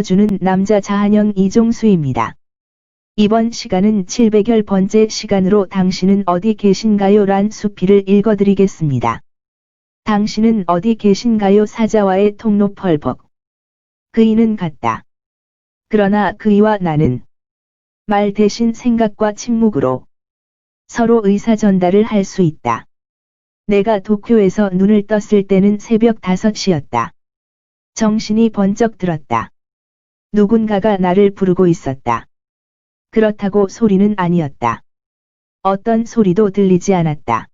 주는 남자 자한영 이종수입니다. 이번 시간은 700열 번째 시간으로 당신은 어디 계신가요? 란 수필을 읽어드리겠습니다. 당신은 어디 계신가요? 사자와의 통로 펄벅. 그이는 갔다. 그러나 그이와 나는 말 대신 생각과 침묵으로 서로 의사 전달을 할 수 있다. 내가 도쿄에서 눈을 떴을 때는 새벽 5시였다. 정신이 번쩍 들었다. 누군가가 나를 부르고 있었다. 그렇다고 소리는 아니었다. 어떤 소리도 들리지 않았다.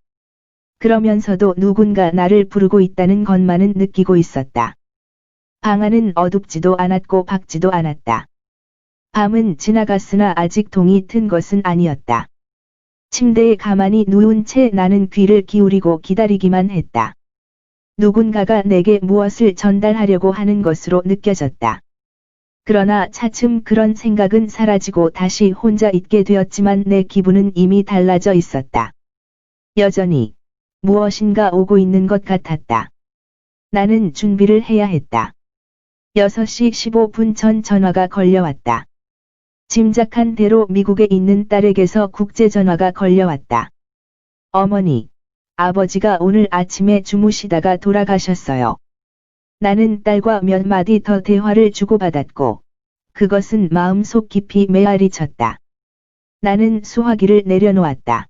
그러면서도 누군가 나를 부르고 있다는 것만은 느끼고 있었다. 방 안은 어둡지도 않았고 밝지도 않았다. 밤은 지나갔으나 아직 동이 튼 것은 아니었다. 침대에 가만히 누운 채 나는 귀를 기울이고 기다리기만 했다. 누군가가 내게 무엇을 전달하려고 하는 것으로 느껴졌다. 그러나 차츰 그런 생각은 사라지고 다시 혼자 있게 되었지만 내 기분은 이미 달라져 있었다. 여전히 무엇인가 오고 있는 것 같았다. 나는 준비를 해야 했다. 6시 15분 전 전화가 걸려왔다. 짐작한 대로 미국에 있는 딸에게서 국제전화가 걸려왔다. 어머니, 아버지가 오늘 아침에 주무시다가 돌아가셨어요. 나는 딸과 몇 마디 더 대화를 주고받았고, 그것은 마음속 깊이 메아리 쳤다. 나는 수화기를 내려놓았다.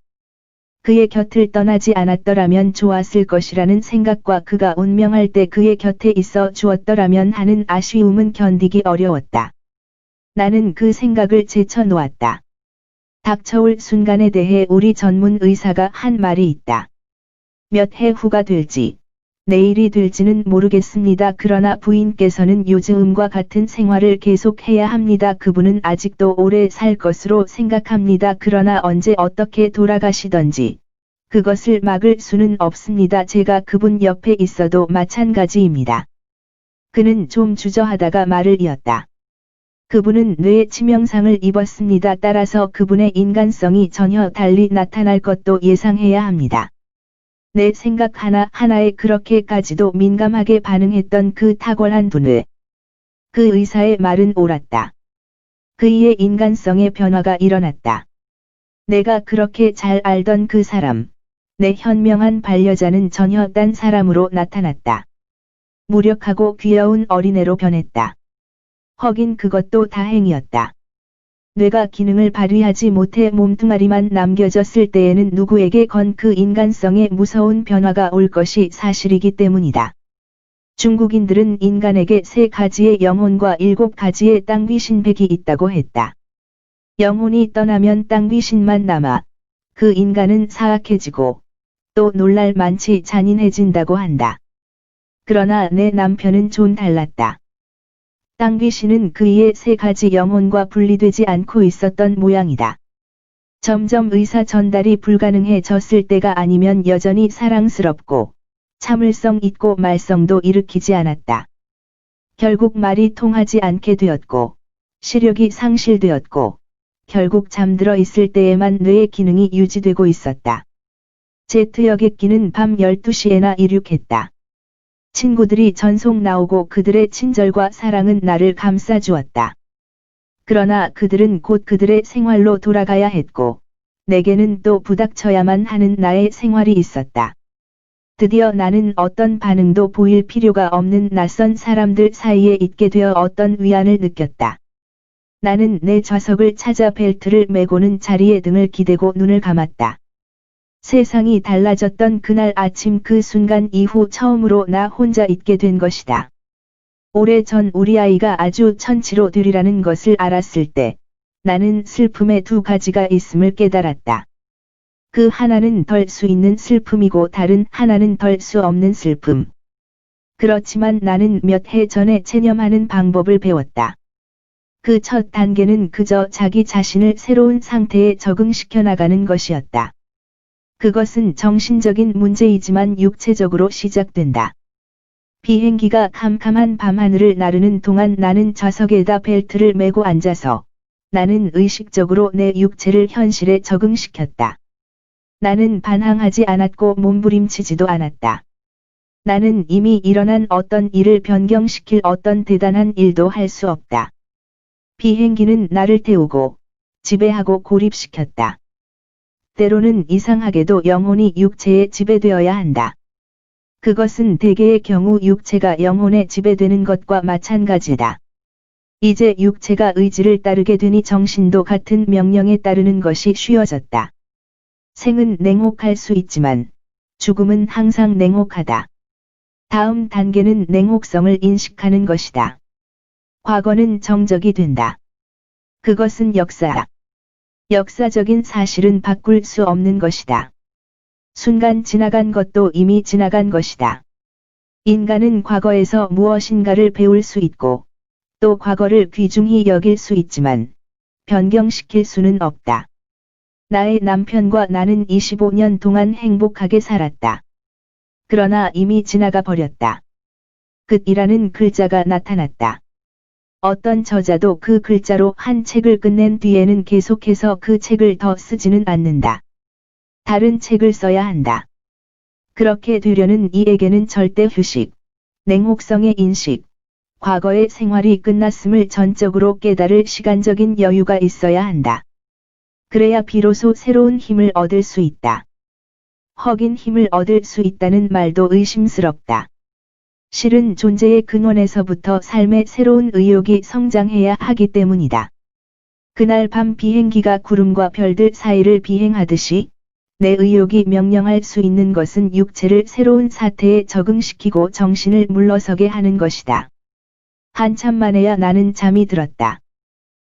그의 곁을 떠나지 않았더라면 좋았을 것이라는 생각과 그가 운명할 때 그의 곁에 있어 주었더라면 하는 아쉬움은 견디기 어려웠다. 나는 그 생각을 제쳐놓았다. 닥쳐올 순간에 대해 우리 전문 의사가 한 말이 있다. 몇 해 후가 될지, 내일이 될지는 모르겠습니다. 그러나 부인께서는 요즘과 같은 생활을 계속해야 합니다. 그분은 아직도 오래 살 것으로 생각합니다. 그러나 언제 어떻게 돌아가시던지 그것을 막을 수는 없습니다. 제가 그분 옆에 있어도 마찬가지입니다. 그는 좀 주저하다가 말을 이었다. 그분은 뇌에 치명상을 입었습니다. 따라서 그분의 인간성이 전혀 달리 나타날 것도 예상해야 합니다. 내 생각 하나하나에 그렇게까지도 민감하게 반응했던 그 탁월한 두뇌. 그 의사의 말은 옳았다. 그의 인간성의 변화가 일어났다. 내가 그렇게 잘 알던 그 사람, 내 현명한 반려자는 전혀 딴 사람으로 나타났다. 무력하고 귀여운 어린애로 변했다. 허긴 그것도 다행이었다. 뇌가 기능을 발휘하지 못해 몸뚱아리만 남겨졌을 때에는 누구에게건 그 인간성의 무서운 변화가 올 것이 사실이기 때문이다. 중국인들은 인간에게 3가지의 영혼과 7가지의 땅귀신백이 있다고 했다. 영혼이 떠나면 땅귀신만 남아 그 인간은 사악해지고 또 놀랄 만치 잔인해진다고 한다. 그러나 내 남편은 좀 달랐다. 땅귀신은 그의 3가지 영혼과 분리되지 않고 있었던 모양이다. 점점 의사 전달이 불가능해졌을 때가 아니면 여전히 사랑스럽고 참을성 있고 말썽도 일으키지 않았다. 결국 말이 통하지 않게 되었고 시력이 상실되었고 결국 잠들어 있을 때에만 뇌의 기능이 유지되고 있었다. 제트 여객기는 밤 12시에나 이륙했다. 친구들이 전속 나오고 그들의 친절과 사랑은 나를 감싸주었다. 그러나 그들은 곧 그들의 생활로 돌아가야 했고, 내게는 또 부닥쳐야만 하는 나의 생활이 있었다. 드디어 나는 어떤 반응도 보일 필요가 없는 낯선 사람들 사이에 있게 되어 어떤 위안을 느꼈다. 나는 내 좌석을 찾아 벨트를 매고는 자리에 등을 기대고 눈을 감았다. 세상이 달라졌던 그날 아침 그 순간 이후 처음으로 나 혼자 있게 된 것이다. 오래전 우리 아이가 아주 천치로 되리라는 것을 알았을 때 나는 슬픔의 2가지가 있음을 깨달았다. 그 하나는 덜 수 있는 슬픔이고 다른 하나는 덜 수 없는 슬픔. 그렇지만 나는 몇 해 전에 체념하는 방법을 배웠다. 그 첫 단계는 그저 자기 자신을 새로운 상태에 적응시켜 나가는 것이었다. 그것은 정신적인 문제이지만 육체적으로 시작된다. 비행기가 캄캄한 밤하늘을 나르는 동안 나는 좌석에다 벨트를 매고 앉아서 나는 의식적으로 내 육체를 현실에 적응시켰다. 나는 반항하지 않았고 몸부림치지도 않았다. 나는 이미 일어난 어떤 일을 변경시킬 어떤 대단한 일도 할 수 없다. 비행기는 나를 태우고 지배하고 고립시켰다. 때로는 이상하게도 영혼이 육체에 지배되어야 한다. 그것은 대개의 경우 육체가 영혼에 지배되는 것과 마찬가지다. 이제 육체가 의지를 따르게 되니 정신도 같은 명령에 따르는 것이 쉬워졌다. 생은 냉혹할 수 있지만 죽음은 항상 냉혹하다. 다음 단계는 냉혹성을 인식하는 것이다. 과거는 정적이 된다. 그것은 역사다. 역사적인 사실은 바꿀 수 없는 것이다. 순간 지나간 것도 이미 지나간 것이다. 인간은 과거에서 무엇인가를 배울 수 있고 또 과거를 귀중히 여길 수 있지만 변경시킬 수는 없다. 나의 남편과 나는 25년 동안 행복하게 살았다. 그러나 이미 지나가 버렸다. 끝이라는 글자가 나타났다. 어떤 저자도 그 글자로 한 책을 끝낸 뒤에는 계속해서 그 책을 더 쓰지는 않는다. 다른 책을 써야 한다. 그렇게 되려는 이에게는 절대 휴식, 냉혹성의 인식, 과거의 생활이 끝났음을 전적으로 깨달을 시간적인 여유가 있어야 한다. 그래야 비로소 새로운 힘을 얻을 수 있다. 헉인 힘을 얻을 수 있다는 말도 의심스럽다. 실은 존재의 근원에서부터 삶의 새로운 의욕이 성장해야 하기 때문이다. 그날 밤 비행기가 구름과 별들 사이를 비행하듯이 내 의욕이 명령할 수 있는 것은 육체를 새로운 사태에 적응시키고 정신을 물러서게 하는 것이다. 한참 만에야 나는 잠이 들었다.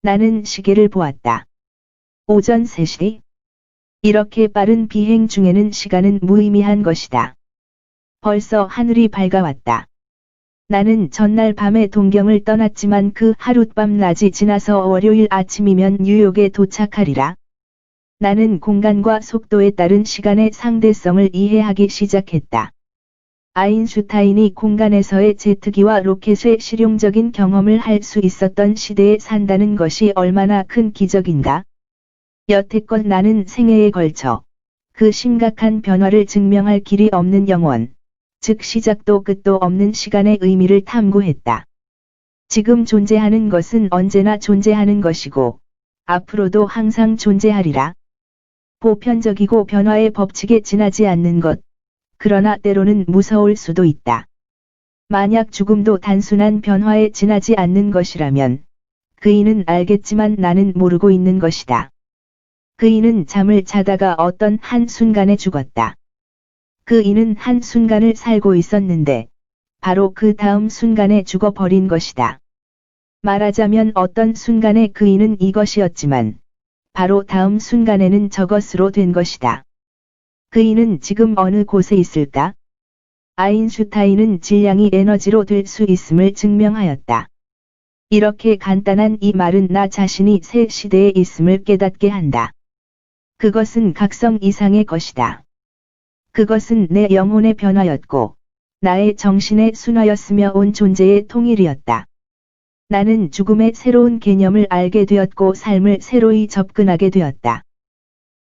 나는 시계를 보았다. 오전 3시. 이렇게 빠른 비행 중에는 시간은 무의미한 것이다. 벌써 하늘이 밝아왔다. 나는 전날 밤에 동경을 떠났지만 그 하룻밤 낮이 지나서 월요일 아침이면 뉴욕에 도착하리라. 나는 공간과 속도에 따른 시간의 상대성을 이해하기 시작했다. 아인슈타인이 공간에서의 제트기와 로켓의 실용적인 경험을 할 수 있었던 시대에 산다는 것이 얼마나 큰 기적인가? 여태껏 나는 생애에 걸쳐 그 심각한 변화를 증명할 길이 없는 영원, 즉 시작도 끝도 없는 시간의 의미를 탐구했다. 지금 존재하는 것은 언제나 존재하는 것이고 앞으로도 항상 존재하리라. 보편적이고 변화의 법칙에 지나지 않는 것, 그러나 때로는 무서울 수도 있다. 만약 죽음도 단순한 변화에 지나지 않는 것이라면 그이는 알겠지만 나는 모르고 있는 것이다. 그이는 잠을 자다가 어떤 한 순간에 죽었다. 그이는 한 순간을 살고 있었는데 바로 그 다음 순간에 죽어버린 것이다. 말하자면 어떤 순간에 그이는 이것이었지만 바로 다음 순간에는 저것으로 된 것이다. 그이는 지금 어느 곳에 있을까? 아인슈타인은 질량이 에너지로 될 수 있음을 증명하였다. 이렇게 간단한 이 말은 나 자신이 새 시대에 있음을 깨닫게 한다. 그것은 각성 이상의 것이다. 그것은 내 영혼의 변화였고 나의 정신의 순화였으며 온 존재의 통일이었다. 나는 죽음의 새로운 개념을 알게 되었고 삶을 새로이 접근하게 되었다.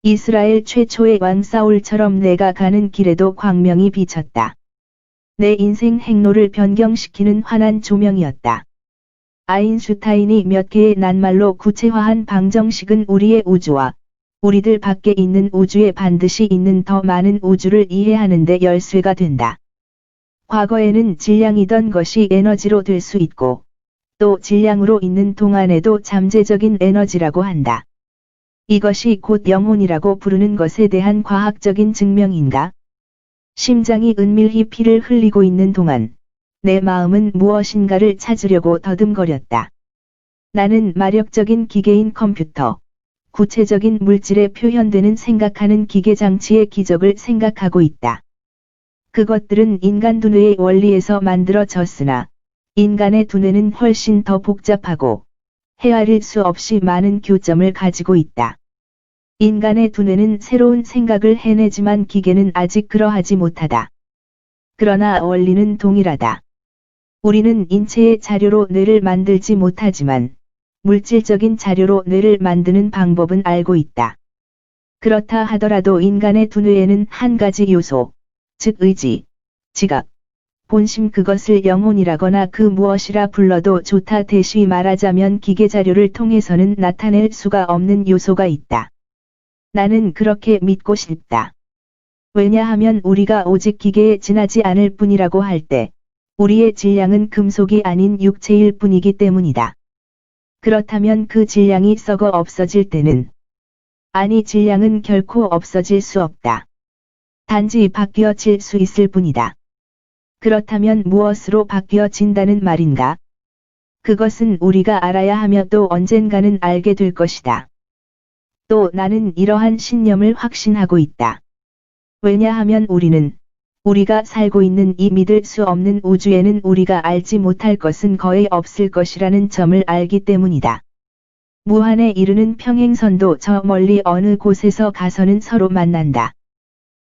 이스라엘 최초의 왕 사울처럼 내가 가는 길에도 광명이 비쳤다. 내 인생 행로를 변경시키는 환한 조명이었다. 아인슈타인이 몇 개의 낱말로 구체화한 방정식은 우리의 우주와 우리들 밖에 있는 우주에 반드시 있는 더 많은 우주를 이해하는 데 열쇠가 된다. 과거에는 질량이던 것이 에너지로 될 수 있고 또 질량으로 있는 동안에도 잠재적인 에너지라고 한다. 이것이 곧 영혼이라고 부르는 것에 대한 과학적인 증명인가? 심장이 은밀히 피를 흘리고 있는 동안 내 마음은 무엇인가를 찾으려고 더듬거렸다. 나는 마력적인 기계인 컴퓨터, 구체적인 물질에 표현되는 생각하는 기계 장치의 기적을 생각하고 있다. 그것들은 인간 두뇌의 원리에서 만들어졌으나 인간의 두뇌는 훨씬 더 복잡하고 헤아릴 수 없이 많은 교점을 가지고 있다. 인간의 두뇌는 새로운 생각을 해내지만 기계는 아직 그러하지 못하다. 그러나 원리는 동일하다. 우리는 인체의 자료로 뇌를 만들지 못하지만 물질적인 자료로 뇌를 만드는 방법은 알고 있다. 그렇다 하더라도 인간의 두뇌에는 한 가지 요소, 즉 의지, 지각, 본심 그것을 영혼이라거나 그 무엇이라 불러도 좋다. 대시 말하자면 기계 자료를 통해서는 나타낼 수가 없는 요소가 있다. 나는 그렇게 믿고 싶다. 왜냐하면 우리가 오직 기계에 지나지 않을 뿐이라고 할 때, 우리의 질량은 금속이 아닌 육체일 뿐이기 때문이다. 그렇다면 그 질량이 썩어 없어질 때는, 아니 질량은 결코 없어질 수 없다. 단지 바뀌어질 수 있을 뿐이다. 그렇다면 무엇으로 바뀌어진다는 말인가? 그것은 우리가 알아야 하며 또 언젠가는 알게 될 것이다. 또 나는 이러한 신념을 확신하고 있다. 왜냐하면 우리가 살고 있는 이 믿을 수 없는 우주에는 우리가 알지 못할 것은 거의 없을 것이라는 점을 알기 때문이다. 무한에 이르는 평행선도 저 멀리 어느 곳에서 가서는 서로 만난다.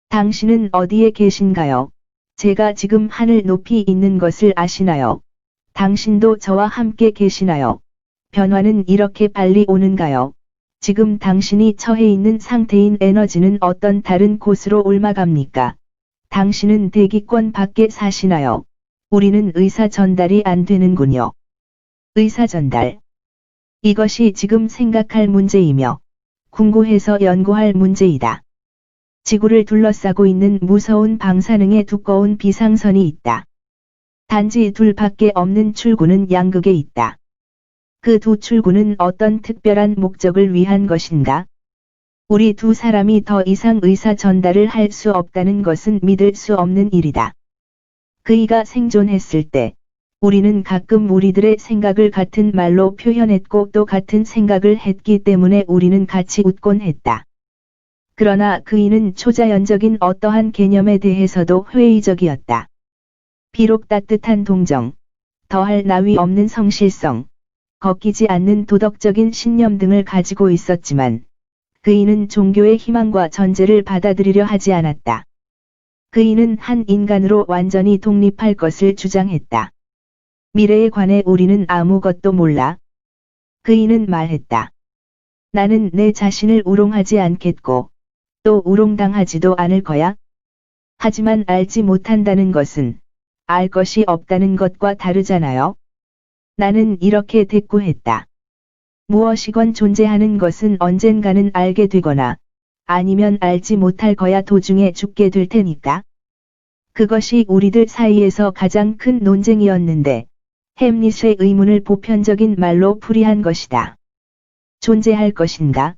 당신은 어디에 계신가요? 제가 지금 하늘 높이 있는 것을 아시나요? 당신도 저와 함께 계시나요? 변화는 이렇게 빨리 오는가요? 지금 당신이 처해 있는 상태인 에너지는 어떤 다른 곳으로 옮아갑니까? 당신은 대기권 밖에 사시나요? 우리는 의사 전달이 안 되는군요. 의사 전달. 이것이 지금 생각할 문제이며 궁구해서 연구할 문제이다. 지구를 둘러싸고 있는 무서운 방사능의 두꺼운 비상선이 있다. 단지 둘밖에 없는 출구는 양극에 있다. 그 두 출구는 어떤 특별한 목적을 위한 것인가? 우리 두 사람이 더 이상 의사 전달을 할 수 없다는 것은 믿을 수 없는 일이다. 그이가 생존했을 때, 우리는 가끔 우리들의 생각을 같은 말로 표현했고 또 같은 생각을 했기 때문에 우리는 같이 웃곤 했다. 그러나 그이는 초자연적인 어떠한 개념에 대해서도 회의적이었다. 비록 따뜻한 동정, 더할 나위 없는 성실성, 걷기지 않는 도덕적인 신념 등을 가지고 있었지만, 그이는 종교의 희망과 전제를 받아들이려 하지 않았다. 그이는 한 인간으로 완전히 독립할 것을 주장했다. 미래에 관해 우리는 아무것도 몰라. 그이는 말했다. 나는 내 자신을 우롱하지 않겠고, 또 우롱당하지도 않을 거야. 하지만 알지 못한다는 것은 알 것이 없다는 것과 다르잖아요. 나는 이렇게 대꾸했다. 무엇이건 존재하는 것은 언젠가는 알게 되거나 아니면 알지 못할 거야. 도중에 죽게 될 테니까. 그것이 우리들 사이에서 가장 큰 논쟁이었는데 햄릿의 의문을 보편적인 말로 풀이한 것이다. 존재할 것인가?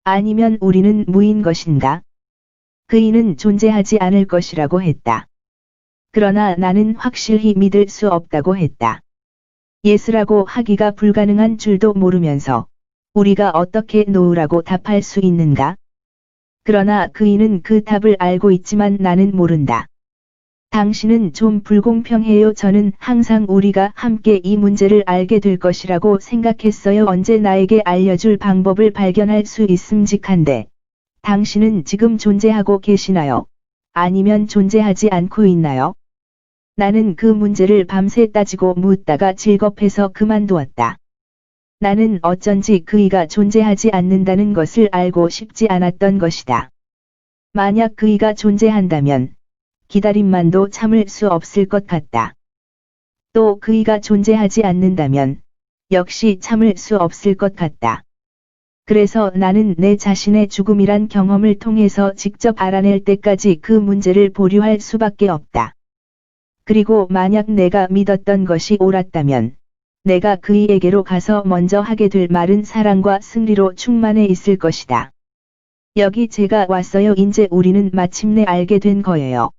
아니면 우리는 무인 것인가? 그이는 존재하지 않을 것이라고 했다. 그러나 나는 확실히 믿을 수 없다고 했다. 예스라고 하기가 불가능한 줄도 모르면서 우리가 어떻게 노우라고 답할 수 있는가? 그러나 그이는 그 답을 알고 있지만 나는 모른다. 당신은 좀 불공평해요. 저는 항상 우리가 함께 이 문제를 알게 될 것이라고 생각했어요. 언제 나에게 알려줄 방법을 발견할 수 있음직한데, 당신은 지금 존재하고 계시나요? 아니면 존재하지 않고 있나요? 나는 그 문제를 밤새 따지고 묻다가 질겁해서 그만두었다. 나는 어쩐지 그이가 존재하지 않는다는 것을 알고 싶지 않았던 것이다. 만약 그이가 존재한다면, 기다림만도 참을 수 없을 것 같다. 또 그이가 존재하지 않는다면 역시 참을 수 없을 것 같다. 그래서 나는 내 자신의 죽음이란 경험을 통해서 직접 알아낼 때까지 그 문제를 보류할 수밖에 없다. 그리고 만약 내가 믿었던 것이 옳았다면 내가 그이에게로 가서 먼저 하게 될 말은 사랑과 승리로 충만해 있을 것이다. 여기 제가 왔어요. 이제 우리는 마침내 알게 된 거예요.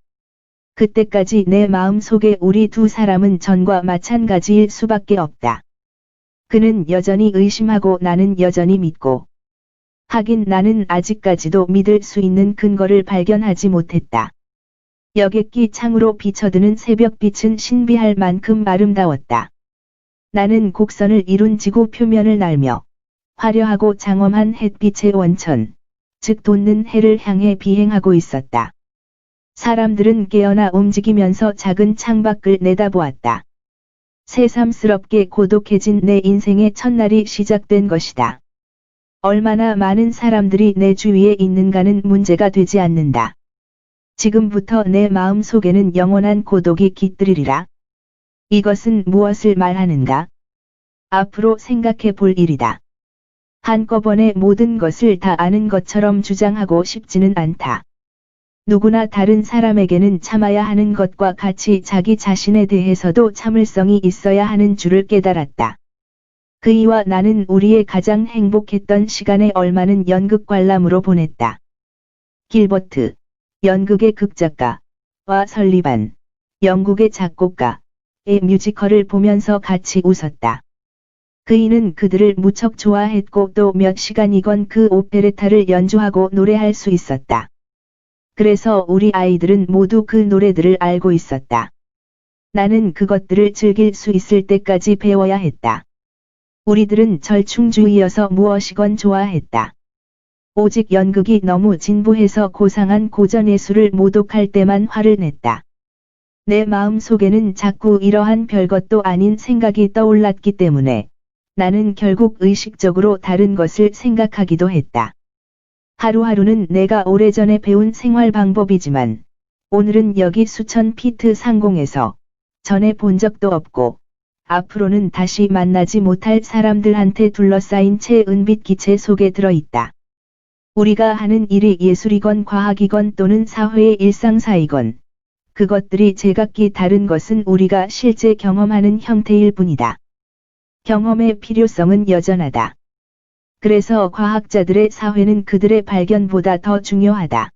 그때까지 내 마음 속에 우리 두 사람은 전과 마찬가지일 수밖에 없다. 그는 여전히 의심하고 나는 여전히 믿고. 하긴 나는 아직까지도 믿을 수 있는 근거를 발견하지 못했다. 여객기 창으로 비쳐드는 새벽빛은 신비할 만큼 아름다웠다. 나는 곡선을 이룬 지구 표면을 날며 화려하고 장엄한 햇빛의 원천, 즉 돋는 해를 향해 비행하고 있었다. 사람들은 깨어나 움직이면서 작은 창밖을 내다보았다. 새삼스럽게 고독해진 내 인생의 첫날이 시작된 것이다. 얼마나 많은 사람들이 내 주위에 있는가는 문제가 되지 않는다. 지금부터 내 마음 속에는 영원한 고독이 깃들이리라. 이것은 무엇을 말하는가? 앞으로 생각해 볼 일이다. 한꺼번에 모든 것을 다 아는 것처럼 주장하고 싶지는 않다. 누구나 다른 사람에게는 참아야 하는 것과 같이 자기 자신에 대해서도 참을성이 있어야 하는 줄을 깨달았다. 그이와 나는 우리의 가장 행복했던 시간의 얼마는 연극 관람으로 보냈다. 길버트, 연극의 극작가와 설리반, 영국의 작곡가의 뮤지컬을 보면서 같이 웃었다. 그이는 그들을 무척 좋아했고 또 몇 시간이건 그 오페레타를 연주하고 노래할 수 있었다. 그래서 우리 아이들은 모두 그 노래들을 알고 있었다. 나는 그것들을 즐길 수 있을 때까지 배워야 했다. 우리들은 절충주의여서 무엇이건 좋아했다. 오직 연극이 너무 진부해서 고상한 고전예술을 모독할 때만 화를 냈다. 내 마음 속에는 자꾸 이러한 별것도 아닌 생각이 떠올랐기 때문에 나는 결국 의식적으로 다른 것을 생각하기도 했다. 하루하루는 내가 오래전에 배운 생활 방법이지만 오늘은 여기 수천 피트 상공에서 전에 본 적도 없고 앞으로는 다시 만나지 못할 사람들한테 둘러싸인 채 은빛 기체 속에 들어있다. 우리가 하는 일이 예술이건 과학이건 또는 사회의 일상사이건 그것들이 제각기 다른 것은 우리가 실제 경험하는 형태일 뿐이다. 경험의 필요성은 여전하다. 그래서 과학자들의 사회는 그들의 발견보다 더 중요하다.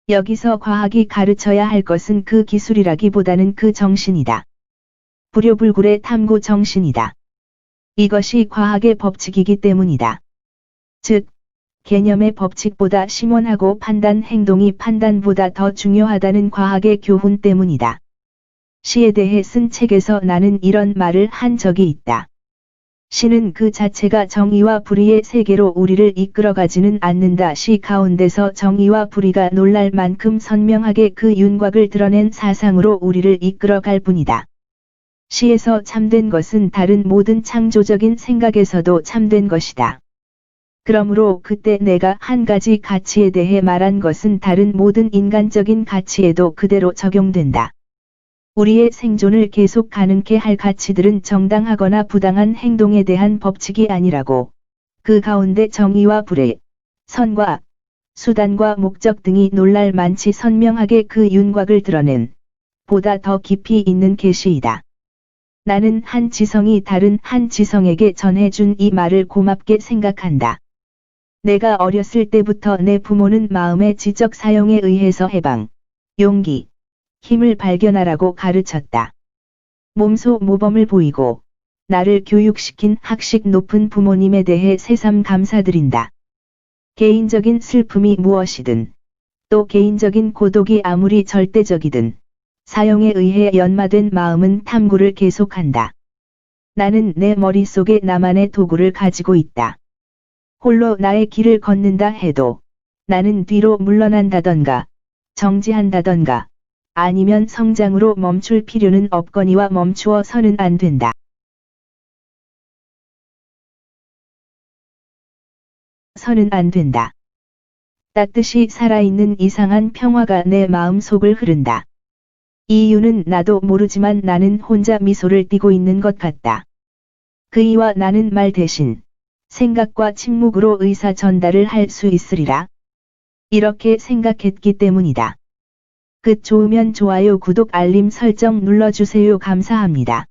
여기서 과학이 가르쳐야 할 것은 그 기술이라기보다는 그 정신이다. 불효불굴의 탐구 정신이다. 이것이 과학의 법칙이기 때문이다. 즉, 개념의 법칙보다 심원하고 판단 행동이 판단보다 더 중요하다는 과학의 교훈 때문이다. 시에 대해 쓴 책에서 나는 이런 말을 한 적이 있다. 시는 그 자체가 정의와 불의의 세계로 우리를 이끌어가지는 않는다. 시 가운데서 정의와 불의가 놀랄 만큼 선명하게 그 윤곽을 드러낸 사상으로 우리를 이끌어갈 뿐이다. 시에서 참된 것은 다른 모든 창조적인 생각에서도 참된 것이다. 그러므로 그때 내가 한 가지 가치에 대해 말한 것은 다른 모든 인간적인 가치에도 그대로 적용된다. 우리의 생존을 계속 가능케 할 가치들은 정당하거나 부당한 행동에 대한 법칙이 아니라고, 그 가운데 정의와 불의, 선과 수단과 목적 등이 놀랄 만치 선명하게 그 윤곽을 드러낸, 보다 더 깊이 있는 계시이다. 나는 한 지성이 다른 한 지성에게 전해준 이 말을 고맙게 생각한다. 내가 어렸을 때부터 내 부모는 마음의 지적 사용에 의해서 해방, 용기, 힘을 발견하라고 가르쳤다. 몸소 모범을 보이고 나를 교육시킨 학식 높은 부모님에 대해 새삼 감사드린다. 개인적인 슬픔이 무엇이든 또 개인적인 고독이 아무리 절대적이든 사용에 의해 연마된 마음은 탐구를 계속한다. 나는 내 머릿속에 나만의 도구를 가지고 있다. 홀로 나의 길을 걷는다 해도 나는 뒤로 물러난다던가 정지한다던가 아니면 성장으로 멈출 필요는 없거니와 멈추어 서는 안 된다. 서는 안 된다. 따뜻이 살아있는 이상한 평화가 내 마음 속을 흐른다. 이유는 나도 모르지만 나는 혼자 미소를 띠고 있는 것 같다. 그이와 나는 말 대신 생각과 침묵으로 의사 전달을 할 수 있으리라. 이렇게 생각했기 때문이다. 좋으면 좋아요, 구독, 알림 설정 눌러주세요. 감사합니다.